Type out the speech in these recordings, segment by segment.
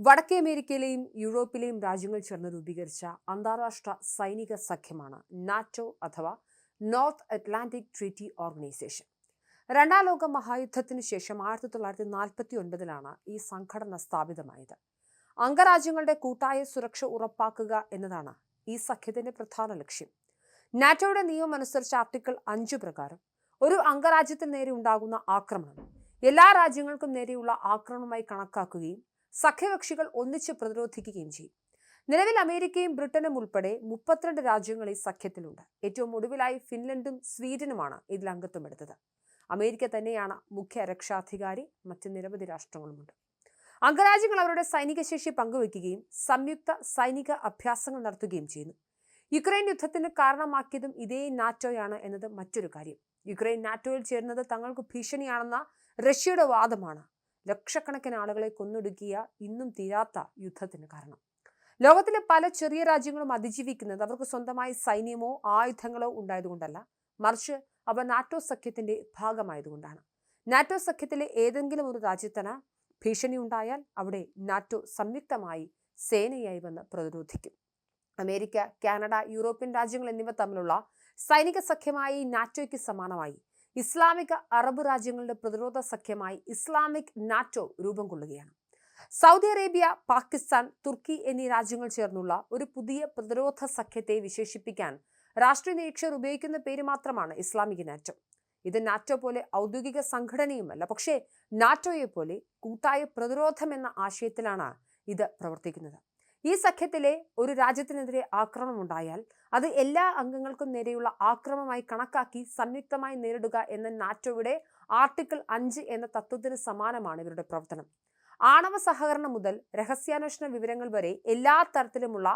വടക്കേ അമേരിക്കയിലെയും യൂറോപ്പിലെയും രാജ്യങ്ങൾ ചേർന്ന് രൂപീകരിച്ച അന്താരാഷ്ട്ര സൈനിക സഖ്യമാണ് നാറ്റോ അഥവാ നോർത്ത് അറ്റ്ലാന്റിക് ട്രീറ്റി ഓർഗനൈസേഷൻ. രണ്ടാം ലോക മഹായുദ്ധത്തിന് ശേഷം 1949 ഈ സംഘടന സ്ഥാപിതമായത്. അംഗരാജ്യങ്ങളുടെ കൂട്ടായ സുരക്ഷ ഉറപ്പാക്കുക എന്നതാണ് ഈ സഖ്യത്തിന്റെ പ്രധാന ലക്ഷ്യം. നാറ്റോയുടെ നിയമം അനുസരിച്ച് ആർട്ടിക്കിൾ 5 പ്രകാരം ഒരു അംഗരാജ്യത്തിന് നേരെ ഉണ്ടാകുന്ന ആക്രമണം എല്ലാ രാജ്യങ്ങൾക്കും നേരെയുള്ള ആക്രമണമായി കണക്കാക്കുകയും സഖ്യകക്ഷികൾ ഒന്നിച്ച് പ്രതിരോധിക്കുകയും ചെയ്യും. നിലവിൽ അമേരിക്കയും ബ്രിട്ടനും ഉൾപ്പെടെ 32 രാജ്യങ്ങൾ ഈ സഖ്യത്തിലുണ്ട്. ഏറ്റവും ഒടുവിലായി ഫിൻലൻഡും സ്വീഡനുമാണ് ഇതിൽ അംഗത്വം എടുത്തത്. അമേരിക്ക തന്നെയാണ് മുഖ്യ രക്ഷാധികാരി. മറ്റ് നിരവധി രാഷ്ട്രങ്ങളുമുണ്ട്. അംഗരാജ്യങ്ങൾ അവരുടെ സൈനിക ശേഷി പങ്കുവയ്ക്കുകയും സംയുക്ത സൈനിക അഭ്യാസങ്ങൾ നടത്തുകയും ചെയ്യുന്നു. യുക്രൈൻ യുദ്ധത്തിന് കാരണമാക്കിയതും ഇതേ നാറ്റോയാണ് എന്നത് മറ്റൊരു കാര്യം. യുക്രൈൻ നാറ്റോയിൽ ചേരുന്നത് തങ്ങൾക്ക് ഭീഷണിയാണെന്ന റഷ്യയുടെ വാദമാണ് ലക്ഷക്കണക്കിന് ആളുകളെ കൊന്നൊടുക്കിയ ഇന്നും തീരാത്ത യുദ്ധത്തിന് കാരണം. ലോകത്തിലെ പല ചെറിയ രാജ്യങ്ങളും അതിജീവിക്കുന്നത് അവർക്ക് സ്വന്തമായി സൈന്യമോ ആയുധങ്ങളോ ഉണ്ടായതുകൊണ്ടല്ല, മറിച്ച് അവ നാറ്റോ സഖ്യത്തിന്റെ ഭാഗമായതുകൊണ്ടാണ്. നാറ്റോ സഖ്യത്തിലെ ഏതെങ്കിലും ഒരു രാജ്യത്തിന് ഭീഷണി ഉണ്ടായാൽ അവിടെ നാറ്റോ സംയുക്തമായി സേനയായി വന്ന് പ്രതിരോധിക്കും. അമേരിക്ക, കാനഡ, യൂറോപ്യൻ രാജ്യങ്ങൾ എന്നിവ തമ്മിലുള്ള സൈനിക സഖ്യമായി നാറ്റോയ്ക്ക് സമാനമായി ഇസ്ലാമിക അറബ് രാജ്യങ്ങളുടെ പ്രതിരോധ സഖ്യമായി ഇസ്ലാമിക് നാറ്റോ രൂപം കൊള്ളുകയാണ്. സൗദി അറേബ്യ, പാകിസ്ഥാൻ, തുർക്കി എന്നീ രാജ്യങ്ങൾ ചേർന്നുള്ള ഒരു പുതിയ പ്രതിരോധ സഖ്യത്തെ വിശേഷിപ്പിക്കാൻ രാഷ്ട്രീയ നിരീക്ഷകർ ഉപയോഗിക്കുന്ന പേര് മാത്രമാണ് ഇസ്ലാമിക് നാറ്റോ. ഇത് നാറ്റോ പോലെ ഔദ്യോഗിക സംഘടനയുമല്ല, പക്ഷേ നാറ്റോയെ പോലെ കൂട്ടായ പ്രതിരോധം എന്ന ആശയത്തിലാണ് ഇത് പ്രവർത്തിക്കുന്നത്. ഈ സഖ്യത്തിലെ ഒരു രാജ്യത്തിനെതിരെ ആക്രമണം ഉണ്ടായാൽ അത് എല്ലാ അംഗങ്ങൾക്കും നേരെയുള്ള ആക്രമണമായി കണക്കാക്കി സംയുക്തമായി നേരിടുക എന്ന നാറ്റോയുടെ ആർട്ടിക്കിൾ 5 എന്ന തത്വത്തിന് സമാനമാണ് ഇവരുടെ പ്രവർത്തനം. ആണവ സഹകരണം മുതൽ രഹസ്യാന്വേഷണ വിവരങ്ങൾ വരെ എല്ലാ തരത്തിലുമുള്ള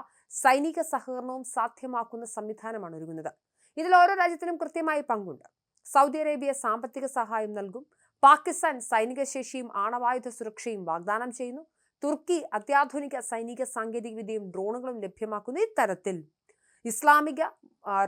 സൈനിക സഹകരണവും സാധ്യമാക്കുന്ന സംവിധാനമാണ് ഒരുങ്ങുന്നത്. ഇതിൽ ഓരോ രാജ്യത്തിനും കൃത്യമായി പങ്കുണ്ട്. സൗദി അറേബ്യ സാമ്പത്തിക സഹായം നൽകും. പാകിസ്ഥാൻ സൈനിക ശേഷിയും ആണവായുധ സുരക്ഷയും വാഗ്ദാനം ചെയ്യുന്നു. തുർക്കി അത്യാധുനിക സൈനിക സാങ്കേതിക വിദ്യയും ഡ്രോണുകളും ലഭ്യമാക്കുന്ന ഇത്തരത്തിൽ ഇസ്ലാമിക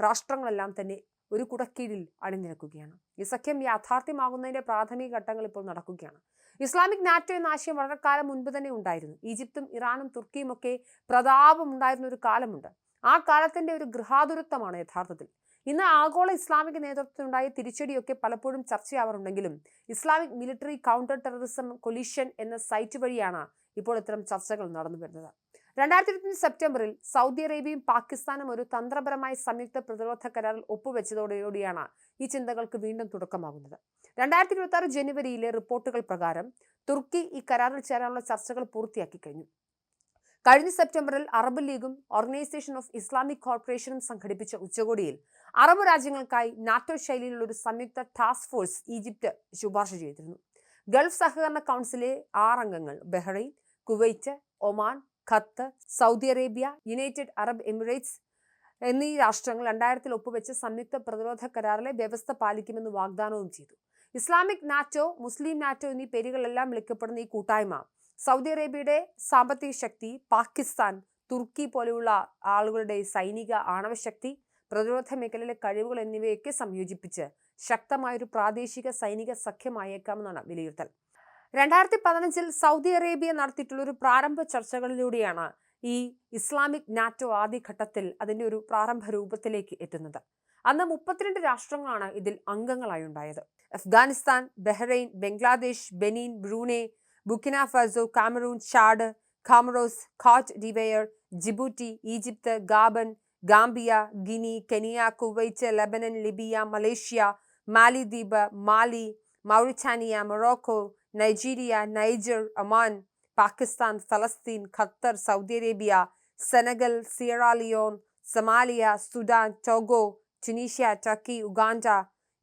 രാഷ്ട്രങ്ങളെല്ലാം തന്നെ ഒരു കുടക്കീഴിൽ അണിനിരക്കുകയാണ്. ഈ സഖ്യം യാഥാർത്ഥ്യമാകുന്നതിന്റെ പ്രാഥമിക ഘട്ടങ്ങൾ ഇപ്പോൾ നടക്കുകയാണ്. ഇസ്ലാമിക് നാറ്റോ എന്ന ആശയം വളരെ കാലം മുൻപ് തന്നെ ഉണ്ടായിരുന്നു. ഈജിപ്തും ഇറാനും തുർക്കിയും ഒക്കെ പ്രതാപം ഉണ്ടായിരുന്ന ഒരു കാലമുണ്ട്. ആ കാലത്തിന്റെ ഒരു ഗൃഹാതുരത്വമാണ് യഥാർത്ഥത്തിൽ. ഇന്ന് ആഗോള ഇസ്ലാമിക നേതൃത്വത്തിനുണ്ടായ തിരിച്ചടിയൊക്കെ പലപ്പോഴും ചർച്ചയാവാറുണ്ടെങ്കിലും Islamic military counter terrorism coalition എന്ന സൈറ്റ് വഴിയാണ് ഇപ്പോൾ ഇത്തരം ചർച്ചകൾ നടന്നു വരുന്നത്. 2020 സെപ്റ്റംബറിൽ സൗദി അറേബ്യയും പാകിസ്ഥാനും ഒരു തന്ത്രപരമായ സംയുക്ത പ്രതിരോധ കരാറിൽ ഒപ്പുവെച്ചതോടെയാണ് ഈ ചിന്തകൾക്ക് വീണ്ടും തുടക്കമാകുന്നത്. 2026 ജനുവരിയിലെ റിപ്പോർട്ടുകൾ പ്രകാരം തുർക്കി ഈ കരാറിൽ ചേരാനുള്ള ചർച്ചകൾ പൂർത്തിയാക്കി കഴിഞ്ഞു. കഴിഞ്ഞ സെപ്റ്റംബറിൽ അറബ് ലീഗും ഓർഗനൈസേഷൻ ഓഫ് ഇസ്ലാമിക് കോർപ്പറേഷനും സംഘടിപ്പിച്ച ഉച്ചകോടിയിൽ അറബ് രാജ്യങ്ങൾക്കായി നാറ്റോ ശൈലിയിലുള്ള ഒരു സംയുക്ത ടാസ്ക് ഫോഴ്സ് ഈജിപ്ത് ശുപാർശ ചെയ്തിരുന്നു. ഗൾഫ് സഹകരണ കൗൺസിലെ 6 അംഗങ്ങൾ Bahrain, Kuwait, Oman, Qatar, Saudi Arabia, United Arab Emirates എന്നീ രാഷ്ട്രങ്ങൾ 2000 ഒപ്പുവെച്ച സംയുക്ത പ്രതിരോധ കരാറിലെ വ്യവസ്ഥ പാലിക്കുമെന്ന് വാഗ്ദാനവും ചെയ്തു. ഇസ്ലാമിക് നാറ്റോ, മുസ്ലിം നാറ്റോ എന്നീ പേരുകളെല്ലാം വിളിക്കപ്പെടുന്ന ഈ കൂട്ടായ്മ സൗദി അറേബ്യയുടെ സാമ്പത്തിക ശക്തി, പാകിസ്ഥാൻ, തുർക്കി പോലെയുള്ള ആളുകളുടെ സൈനിക ആണവശക്തി, പ്രതിരോധ മേഖലയിലെ കഴിവുകൾ എന്നിവയൊക്കെ സംയോജിപ്പിച്ച് ശക്തമായൊരു പ്രാദേശിക സൈനിക സഖ്യമായേക്കാമെന്നാണ് വിലയിരുത്തൽ. 2015 സൗദി അറേബ്യ നടത്തിയിട്ടുള്ള ഒരു പ്രാരംഭ ചർച്ചകളിലൂടെയാണ് ഈ ഇസ്ലാമിക് നാറ്റോ ആദ്യഘട്ടത്തിൽ അതിൻ്റെ ഒരു പ്രാരംഭ രൂപത്തിലേക്ക് എത്തുന്നത്. അന്ന് 32 രാഷ്ട്രങ്ങളാണ് ഇതിൽ അംഗങ്ങളായി ഉണ്ടായത്. Afghanistan, Bahrain, Bangladesh, Benin, Brunei, Burkina Faso, Cameroon, Chad, Comoros, Cote d'Ivoire, Djibouti, Egypt, Gabon, Gambia, Guinea, Kenya, Kuwait, Lebanon, Libya, Malaysia, മാലിദ്വീപ്, Mali, Mauritania, Morocco, Nigeria, Niger, Oman, Pakistan, ഫലസ്തീൻ, Qatar, Saudi Arabia, Senegal, Sierra Leone, Somalia, Sudan, Togo, Tunisia, Turkey, Uganda,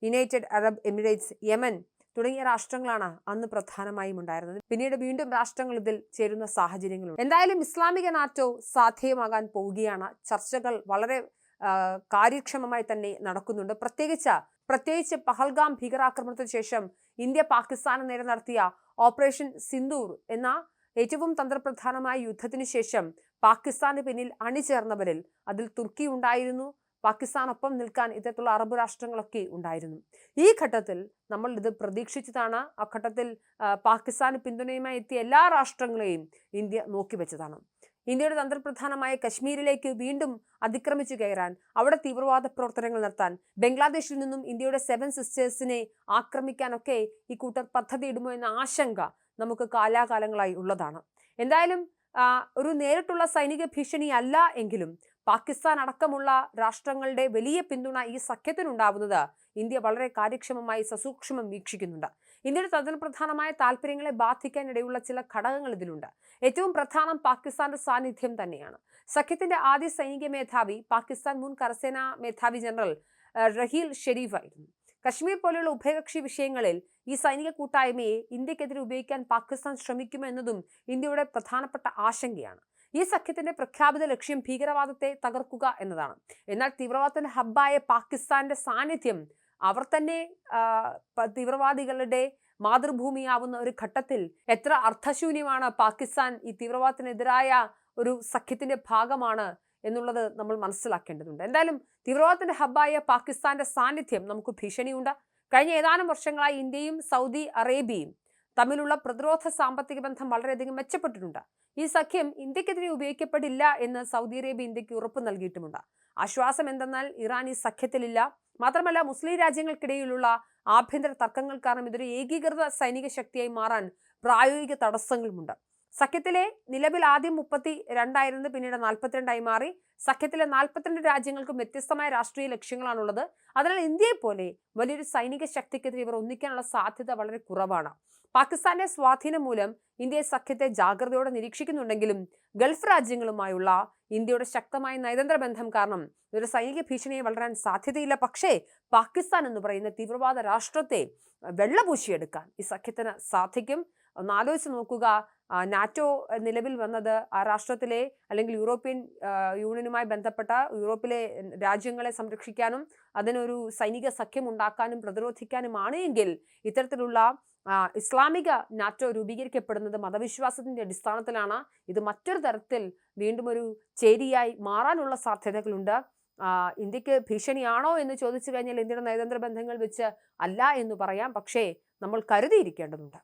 United Arab Emirates, Yemen തുടങ്ങിയ രാഷ്ട്രങ്ങളാണ് അന്ന് പ്രധാനമായും ഉണ്ടായിരുന്നത്. പിന്നീട് വീണ്ടും രാഷ്ട്രങ്ങൾ ഇതിൽ ചേരുന്ന സാഹചര്യങ്ങളുണ്ട്. എന്തായാലും ഇസ്ലാമിക നാറ്റോ സാധ്യമാകാൻ പോവുകയാണ്. ചർച്ചകൾ വളരെ കാര്യക്ഷമമായി തന്നെ നടക്കുന്നുണ്ട്. പ്രത്യേകിച്ച് പഹൽഗാം ഭീകരാക്രമണത്തിന് ശേഷം ഇന്ത്യ പാകിസ്ഥാന് നേരെ നടത്തിയ ഓപ്പറേഷൻ സിന്ദൂർ എന്ന ഏറ്റവും തന്ത്രപ്രധാനമായ യുദ്ധത്തിന് ശേഷം പാകിസ്ഥാന് പിന്നിൽ അണിചേർന്നവരിൽ അതിൽ തുർക്കി ഉണ്ടായിരുന്നു, പാകിസ്ഥാനൊപ്പം നിൽക്കാൻ ഇത്തരത്തിലുള്ള അറബ് രാഷ്ട്രങ്ങളൊക്കെ ഉണ്ടായിരുന്നു. ഈ ഘട്ടത്തിൽ നമ്മൾ ഇത് പ്രതീക്ഷിച്ചതാണ്. ആ ഘട്ടത്തിൽ പാകിസ്ഥാന് പിന്തുണയുമായി എത്തിയ എല്ലാ രാഷ്ട്രങ്ങളെയും ഇന്ത്യ നോക്കിവെച്ചതാണ്. ഇന്ത്യയുടെ തന്ത്രപ്രധാനമായ കശ്മീരിലേക്ക് വീണ്ടും അതിക്രമിച്ചു കയറാൻ, അവിടെ തീവ്രവാദ പ്രവർത്തനങ്ങൾ നടത്താൻ, ബംഗ്ലാദേശിൽ നിന്നും ഇന്ത്യയുടെ 7 സിസ്റ്റേഴ്സിനെ ആക്രമിക്കാനൊക്കെ ഈ കൂട്ടർ പദ്ധതിയിടുമോ എന്ന ആശങ്ക നമുക്ക് കാലാകാലങ്ങളായി ഉള്ളതാണ്. എന്തായാലും ഒരു നേരിട്ടുള്ള സൈനിക ഭീഷണി അല്ല എങ്കിലും പാകിസ്ഥാൻ അടക്കമുള്ള രാഷ്ട്രങ്ങളുടെ വലിയ പിന്തുണ ഈ സഖ്യത്തിനുണ്ടാവുന്നത് ഇന്ത്യ വളരെ കാര്യക്ഷമമായി സസൂക്ഷ്മം വീക്ഷിക്കുന്നുണ്ട്. ഇന്ത്യയുടെ തന്ത്രപ്രധാനമായ താല്പര്യങ്ങളെ ബാധിക്കാനിടയുള്ള ചില ഘടകങ്ങൾ ഇതിലുണ്ട്. ഏറ്റവും പ്രധാനം പാകിസ്ഥാന്റെ സാന്നിധ്യം തന്നെയാണ്. സഖ്യത്തിന്റെ ആദ്യ സൈനിക മേധാവി പാകിസ്ഥാൻ മുൻ കരസേനാ മേധാവി ജനറൽ റഹീൽ ഷെരീഫ് ആയിരുന്നു. കശ്മീർ പോലെയുള്ള ഉഭയകക്ഷി വിഷയങ്ങളിൽ ഈ സൈനിക കൂട്ടായ്മയെ ഇന്ത്യക്കെതിരെ ഉപയോഗിക്കാൻ പാകിസ്ഥാൻ ശ്രമിക്കുമോ എന്നതും ഇന്ത്യയുടെ പ്രധാനപ്പെട്ട ആശങ്കയാണ്. ഈ സഖ്യത്തിന്റെ പ്രഖ്യാപിത ലക്ഷ്യം ഭീകരവാദത്തെ തകർക്കുക എന്നതാണ്. എന്നാൽ തീവ്രവാദത്തിന്റെ ഹബ്ബായ പാകിസ്ഥാന്റെ സാന്നിധ്യം അവർ തന്നെ തീവ്രവാദികളുടെ മാതൃഭൂമിയാവുന്ന ഒരു ഘട്ടത്തിൽ എത്ര അർത്ഥശൂന്യമാണ് പാകിസ്ഥാൻ ഈ തീവ്രവാദത്തിനെതിരായ ഒരു സഖ്യത്തിന്റെ ഭാഗമാണ് എന്നുള്ളത് നമ്മൾ മനസ്സിലാക്കേണ്ടതുണ്ട്. എന്തായാലും തീവ്രവാദത്തിന്റെ ഹബ്ബായ പാകിസ്ഥാന്റെ സാന്നിധ്യം നമുക്ക് ഭീഷണിയുണ്ട്. കഴിഞ്ഞ ഏതാനും വർഷങ്ങളായി ഇന്ത്യയും സൗദി അറേബ്യയും തമ്മിലുള്ള പ്രതിരോധ സാമ്പത്തിക ബന്ധം വളരെയധികം മെച്ചപ്പെട്ടിട്ടുണ്ട്. ഈ സഖ്യം ഇന്ത്യക്കെതിരെ ഉപയോഗിക്കപ്പെടില്ല എന്ന് സൗദി അറേബ്യ ഇന്ത്യക്ക് ഉറപ്പ് നൽകിയിട്ടുമുണ്ട്. ആശ്വാസം എന്തെന്നാൽ ഇറാൻ ഈ സഖ്യത്തിലില്ല. മാത്രമല്ല മുസ്ലിം രാജ്യങ്ങൾക്കിടയിലുള്ള ആഭ്യന്തര തർക്കങ്ങൾ കാരണം ഇതൊരു ഏകീകൃത സൈനിക ശക്തിയായി മാറാൻ പ്രായോഗിക തടസ്സങ്ങളുമുണ്ട്. സഖ്യത്തിലെ നിലവിൽ ആദ്യം 32 പിന്നീട് 42 മാറി. സഖ്യത്തിലെ 42 രാജ്യങ്ങൾക്കും വ്യത്യസ്തമായ രാഷ്ട്രീയ ലക്ഷ്യങ്ങളാണുള്ളത്. അതിനാൽ ഇന്ത്യയെ പോലെ വലിയൊരു സൈനിക ശക്തിക്കെതിരെ ഇവർ ഒന്നിക്കാനുള്ള സാധ്യത വളരെ കുറവാണ്. പാകിസ്ഥാന്റെ സ്വാധീനം മൂലം ഇന്ത്യ സഖ്യത്തെ ജാഗ്രതയോടെ നിരീക്ഷിക്കുന്നുണ്ടെങ്കിലും ഗൾഫ് രാജ്യങ്ങളുമായുള്ള ഇന്ത്യയുടെ ശക്തമായ നയതന്ത്ര ബന്ധം കാരണം ഒരു സൈനിക ഭീഷണിയെ വളരാൻ സാധ്യതയില്ല. പക്ഷേ പാകിസ്ഥാൻ എന്ന് പറയുന്ന തീവ്രവാദ രാഷ്ട്രത്തെ വെള്ളപൂശിയെടുക്കാൻ ഈ സഖ്യത്തിന് സാധിക്കും. ഒന്ന് ആലോചിച്ച് നോക്കുക, നാറ്റോ നിലവിൽ വന്നത് ആ രാഷ്ട്രത്തിലെ അല്ലെങ്കിൽ യൂറോപ്യൻ യൂണിയനുമായി ബന്ധപ്പെട്ട യൂറോപ്പിലെ രാജ്യങ്ങളെ സംരക്ഷിക്കാനും അതിനൊരു സൈനിക സഖ്യം ഉണ്ടാക്കാനും പ്രതിരോധിക്കാനുമാണ് എങ്കിൽ ഇത്തരത്തിലുള്ള ഇസ്ലാമിക നാറ്റോ രൂപീകരിക്കപ്പെടുന്നത് മതവിശ്വാസത്തിന്റെ അടിസ്ഥാനത്തിലാണ്. ഇത് മറ്റൊരു തരത്തിൽ വീണ്ടും ഒരു ചേരിയായി മാറാനുള്ള സാധ്യതകളുണ്ട്. ഇന്ത്യക്ക് ഭീഷണിയാണോ എന്ന് ചോദിച്ചു കഴിഞ്ഞാൽ ഇന്ത്യയുടെ നയതന്ത്ര ബന്ധങ്ങൾ വെച്ച് അല്ല എന്ന് പറയാം. പക്ഷേ നമ്മൾ കരുതിയിരിക്കേണ്ടതുണ്ട്.